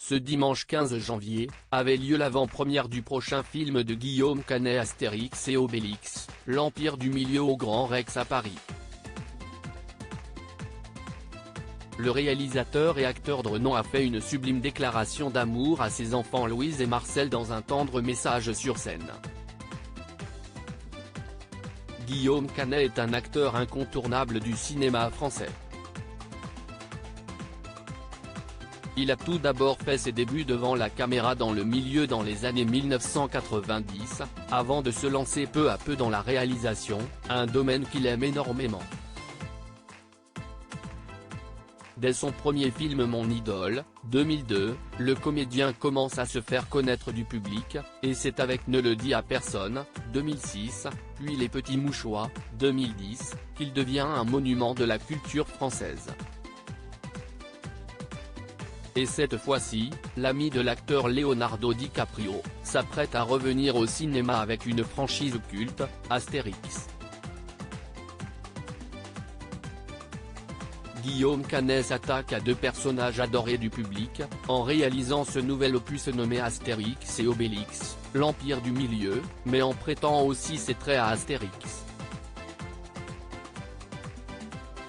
Ce dimanche 15 janvier, avait lieu l'avant-première du prochain film de Guillaume Canet, Astérix et Obélix, l'Empire du Milieu au Grand Rex à Paris. Le réalisateur et acteur de renom a fait une sublime déclaration d'amour à ses enfants Louise et Marcel dans un tendre message sur scène. Guillaume Canet est un acteur incontournable du cinéma français. Il a tout d'abord fait ses débuts devant la caméra dans le milieu dans les années 1990, avant de se lancer peu à peu dans la réalisation, un domaine qu'il aime énormément. Dès son premier film Mon idole, 2002, le comédien commence à se faire connaître du public, et c'est avec Ne le dis à personne, 2006, puis Les Petits Mouchoirs, 2010, qu'il devient un monument de la culture française. Et cette fois-ci, l'ami de l'acteur Leonardo DiCaprio, s'apprête à revenir au cinéma avec une franchise culte, Astérix. Guillaume Canet s'attaque à deux personnages adorés du public, en réalisant ce nouvel opus nommé Astérix et Obélix, l'Empire du Milieu, mais en prêtant aussi ses traits à Astérix.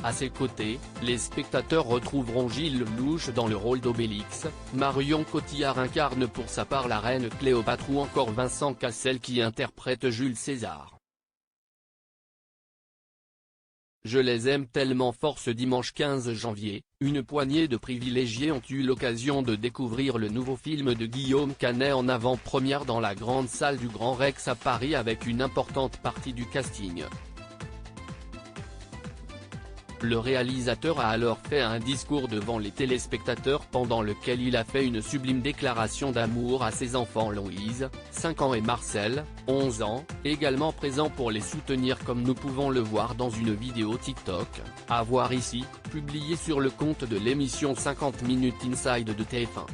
À ses côtés, les spectateurs retrouveront Gilles Lelouch dans le rôle d'Obélix, Marion Cotillard incarne pour sa part la reine Cléopâtre ou encore Vincent Cassel qui interprète Jules César. Je les aime tellement fort. Ce dimanche 15 janvier, une poignée de privilégiés ont eu l'occasion de découvrir le nouveau film de Guillaume Canet en avant-première dans la grande salle du Grand Rex à Paris avec une importante partie du casting. Le réalisateur a alors fait un discours devant les téléspectateurs pendant lequel il a fait une sublime déclaration d'amour à ses enfants Louise, 5 ans et Marcel, 11 ans, également présents pour les soutenir comme nous pouvons le voir dans une vidéo TikTok, à voir ici, publiée sur le compte de l'émission 50 Minutes Inside de TF1.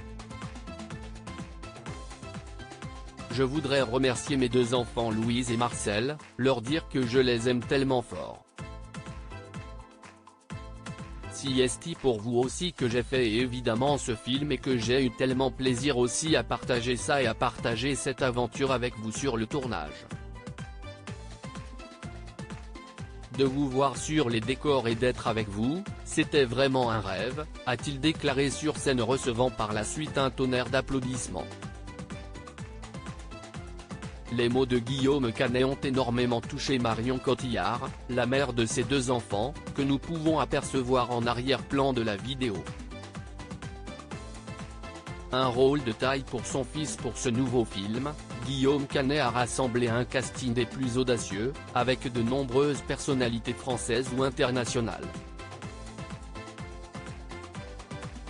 Je voudrais remercier mes deux enfants Louise et Marcel, leur dire que je les aime tellement fort. C'est pour vous aussi que j'ai fait évidemment ce film et que j'ai eu tellement plaisir aussi à partager ça et à partager cette aventure avec vous sur le tournage. De vous voir sur les décors et d'être avec vous, c'était vraiment un rêve, a-t-il déclaré sur scène recevant par la suite un tonnerre d'applaudissements. Les mots de Guillaume Canet ont énormément touché Marion Cotillard, la mère de ses deux enfants, que nous pouvons apercevoir en arrière-plan de la vidéo. Un rôle de taille pour son fils pour ce nouveau film, Guillaume Canet a rassemblé un casting des plus audacieux, avec de nombreuses personnalités françaises ou internationales.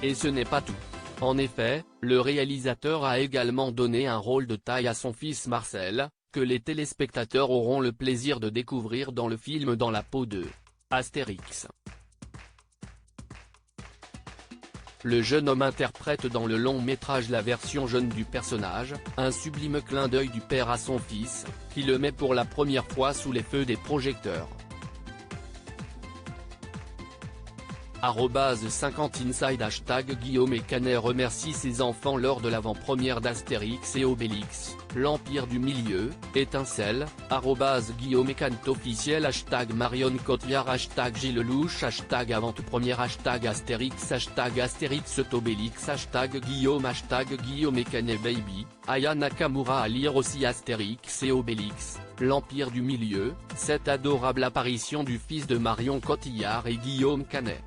Et ce n'est pas tout. En effet, le réalisateur a également donné un rôle de taille à son fils Marcel, que les téléspectateurs auront le plaisir de découvrir dans le film Dans la peau de Astérix. Le jeune homme interprète dans le long métrage la version jeune du personnage, un sublime clin d'œil du père à son fils, qui le met pour la première fois sous les feux des projecteurs. 50inside Guillaume et Canet remercie ses enfants lors de l'avant-première d'Astérix et Obélix, l'Empire du Milieu, étincelle, Guillaume et Canet officiel Marion Cotillard Gilles Lelouch avant-première Astérix Astérix Obélix Guillaume Guillaume et Canet baby, Aya Nakamura à lire aussi Astérix et Obélix, l'Empire du Milieu, cette adorable apparition du fils de Marion Cotillard et Guillaume Canet.